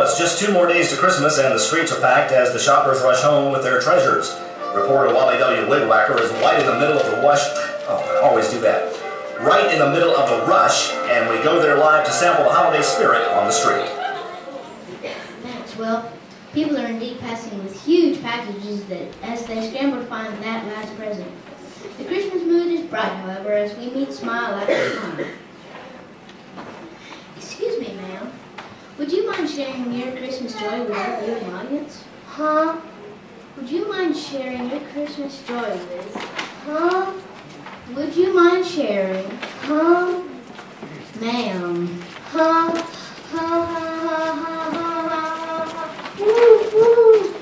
Well, it's just 2 more days to Christmas, and the streets are packed as the shoppers rush home with their treasures. Reporter Wally W. Weedwacker is right in the middle of the rush. Oh, I always do that. Right in the middle of the rush, and we go there live to sample the holiday spirit on the street. Thanks. Well, people are indeed passing with huge packages as they scramble to find that last present. The Christmas mood is bright, however, as we meet smile after smile. Excuse me, ma'am. Would you mind sharing your Christmas joy with our viewing audience? Huh? Would you mind sharing your Christmas joy with? Huh? Would you mind sharing? Huh? Ma'am. Huh? Ha ha ha ha ha ha. Woo woo.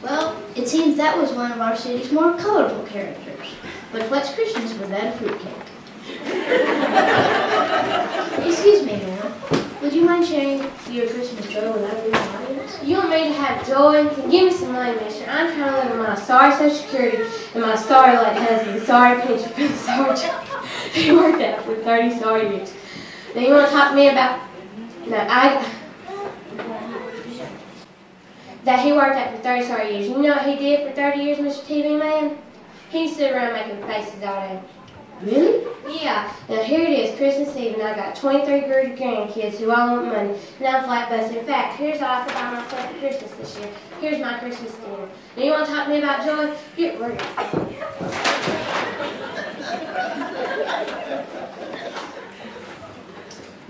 Well, it seems that was one of our city's more colorful characters. But what's Christmas without a fruitcake? Excuse me, ma'am. Would you mind sharing your Christmas joy with our viewing audience? You want me to have joy? Then give me some money, mister. I'm trying to live with my sorry Social Security and my sorry like husband, sorry pension for the sorry job he worked at for 30 sorry years. Now you want to talk to me about that he worked at for 30 sorry years. You know what he did for 30 years, Mr. TV Man? He stood around making faces all day. Really? Yeah. Now here it is, Christmas Eve, and I got 23 good grandkids who all want money. And I'm flat busted. In fact, here's all I could buy myself for Christmas this year. Here's my Christmas dinner. Now you want to talk to me about joy? Here, we're going.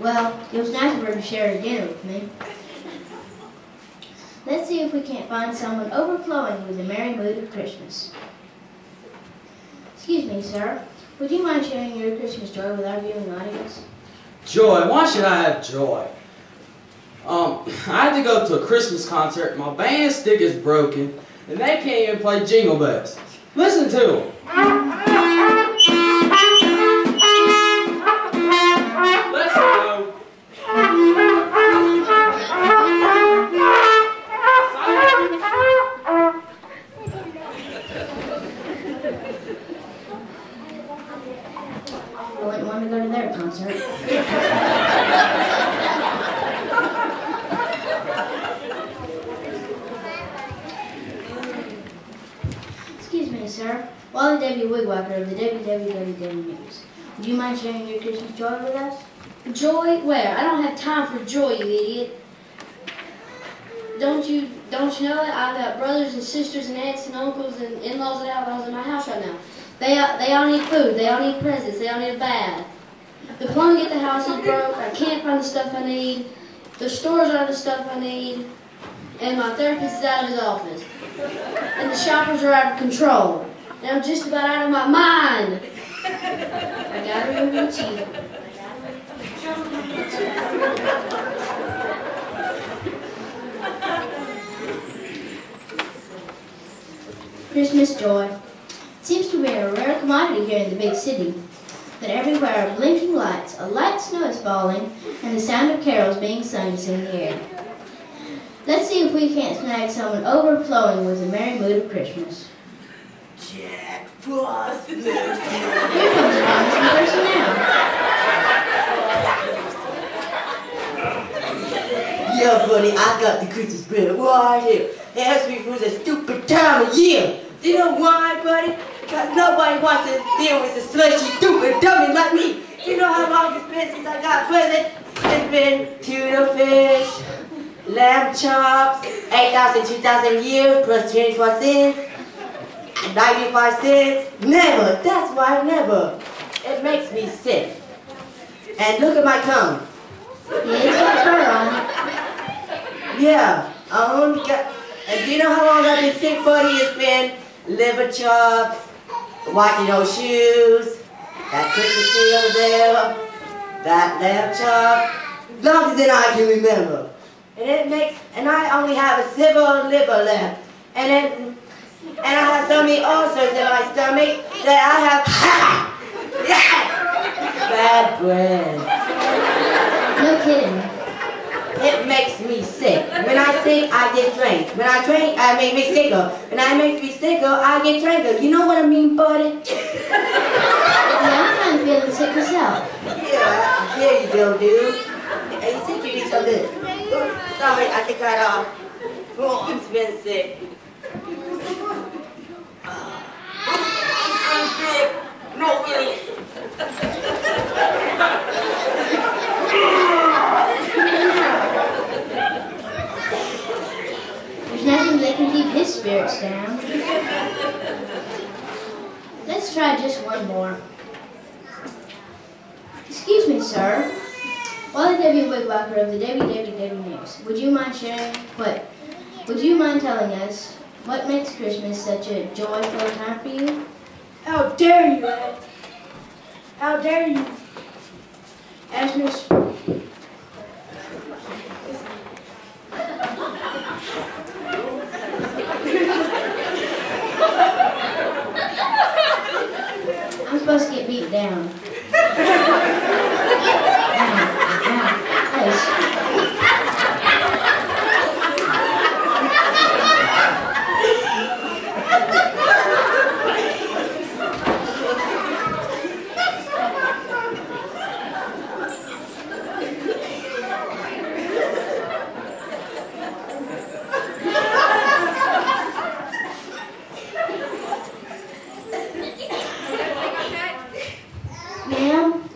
Well, it was nice of her to share her dinner with me. Let's see if we can't find someone overflowing with the merry mood of Christmas. Excuse me, sir. Would you mind sharing your Christmas joy with our viewing audience? Joy? Why should I have joy? I had to go to a Christmas concert. My band stick is broken, and they can't even play Jingle Bells. Listen to them. Let's go. I wouldn't want to go to their concert. Excuse me, sir. Wally W. Weedwacker of the WWW News. Would you mind sharing your Christmas joy with us? Joy? Where? I don't have time for joy, you idiot. Don't you know it? I've got brothers and sisters and aunts and uncles and in-laws and outlaws in my house right now. They all need food, they all need presents, they all need a bath. The plumbing at the house is broke, I can't find the stuff I need, the stores are the stuff I need, and my therapist is out of his office. And the shoppers are out of control. And I'm just about out of my mind. I gotta remember the cheese. Christmas joy. Seems to be a rare commodity here in the big city. But everywhere are blinking lights, a light snow is falling, and the sound of carols being sung is in the air. Let's see if we can't snag someone overflowing with the merry mood of Christmas. Jack Frost. Here comes the promising person now. Yeah, buddy, I got the Christmas spirit right here. It has to be for the stupid time of year. Do you know why, buddy? Because nobody wants to deal with a slushy, stupid dummy like me. Do you know how long it's been since I got a present? It's been tuna fish, lamb chops, 8,000, 2,000 years plus 24 cents, 95 cents. Never. That's why never. It makes me sick. And look at my tongue. It's got fur on it. Yeah, I only got. And do you know how long I've been sick, buddy? It's been liver chops, watching those shoes, that Christmas tree over there, that lamb chop. Long as I can remember. And I only have a silver liver left. And I have so many ulcers in my stomach that I have bad breath. No kidding. It makes me sick. When I sick, I get drank. When I drink, I make me sicker. When I make me sicker, I get dranker. You know what I mean, buddy? Yeah, I'm kind of feeling sick myself. still do. Hey, you think you need something? Oops, sorry, I think I oh, I'm been sick. I'm sick. No, really. There's nothing that can keep his spirits down. Let's try just one more. Excuse me, sir. Wally W. Weedwacker of the WWW News. Would you mind sharing what? Would you mind telling us what makes Christmas such a joyful time for you? How dare you, Ed? How dare you? As Miss... I'm supposed to get beat down.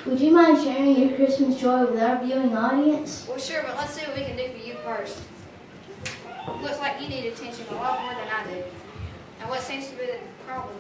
Would you mind sharing your Christmas joy with our viewing audience? Well, sure, but let's see what we can do for you first. Looks like you need attention a lot more than I do. And what seems to be the problem?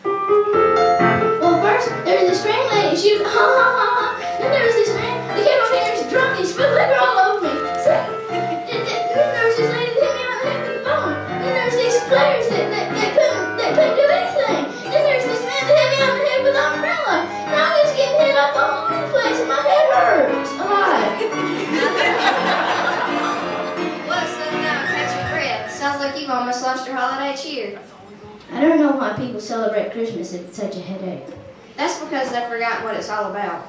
Well, first, there was this strange lady. She was, ha ha ha ha. Then there was this man that came over here and was drunk and spilled liquor all over me. So, then there was this lady that hit me on the head with a phone. Then there was these players that couldn't do anything. Then there was this man that hit me on the head with an umbrella. Now I'm just getting hit up all over the place and my head hurts a lot. Well, settle down and catch your breath. Sounds like you've almost lost your holiday cheer. I don't know why people celebrate Christmas if it's such a headache. That's because they've forgotten what it's all about.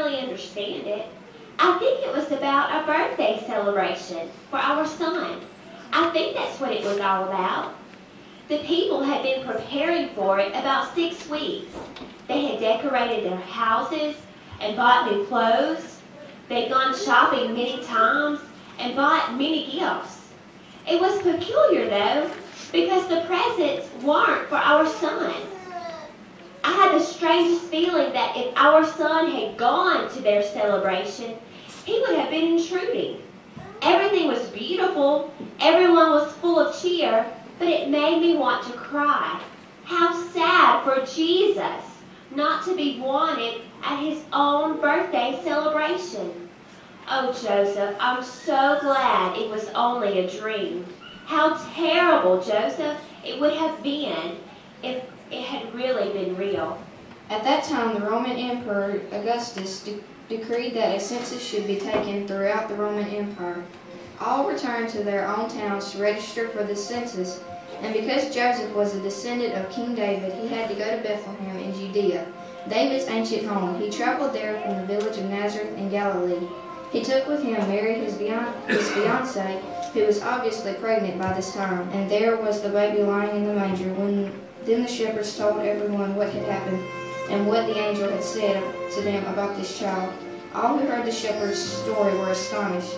Understand it. I think it was about a birthday celebration for our son. I think that's what it was all about. The people had been preparing for it about 6 weeks. They had decorated their houses and bought new clothes. They'd gone shopping many times and bought many gifts. It was peculiar though, because the presents weren't for our son. I had the strangest feeling that if our son had gone to their celebration, he would have been intruding. Everything was beautiful, everyone was full of cheer, but it made me want to cry. How sad for Jesus not to be wanted at his own birthday celebration. Oh, Joseph, I'm so glad it was only a dream. How terrible, Joseph, it would have been if it had really been real. At that time, the Roman Emperor Augustus decreed that a census should be taken throughout the Roman Empire. All returned to their own towns to register for the census, and because Joseph was a descendant of King David, he had to go to Bethlehem in Judea, David's ancient home. He traveled there from the village of Nazareth in Galilee. He took with him Mary, his fiancée, who was obviously pregnant by this time, and there was the baby lying in the manger. Then the shepherds told everyone what had happened and what the angel had said to them about this child. All who heard the shepherd's story were astonished.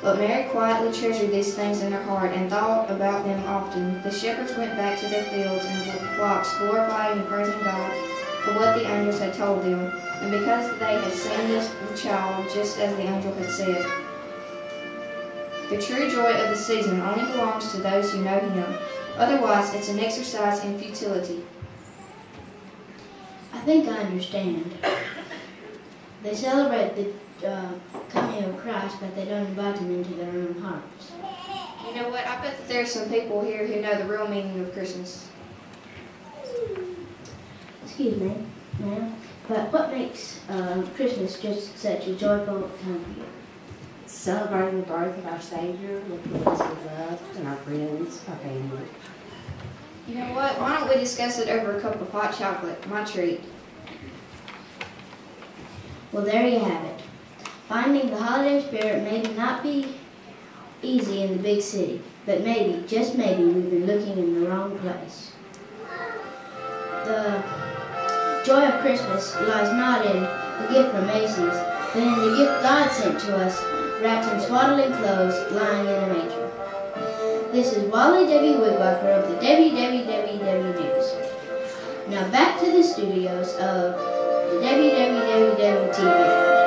But Mary quietly treasured these things in her heart and thought about them often. The shepherds went back to their fields and the flocks, glorifying and praising God for what the angels had told them, and because they had seen the child just as the angel had said. The true joy of the season only belongs to those who know Him. Otherwise, it's an exercise in futility. I think I understand. They celebrate the coming of Christ, but they don't invite Him into their own hearts. You know what? I bet that there's some people here who know the real meaning of Christmas. Excuse me. Yeah. But what makes Christmas just such a joyful time of year? Celebrating the birth of our Savior with the ones we love and our friends, our family. You know what? Why don't we discuss it over a cup of hot chocolate? My treat. Well, there you have it. Finding the holiday spirit may not be easy in the big city, but maybe, just maybe, we've been looking in the wrong place. The joy of Christmas lies not in the gift from Macy's, but in the gift God sent to us, wrapped in swaddling clothes, lying in a manger. This is Wally W. Weedwacker of the WWWW News. Now back to the studios of the WWWW TV.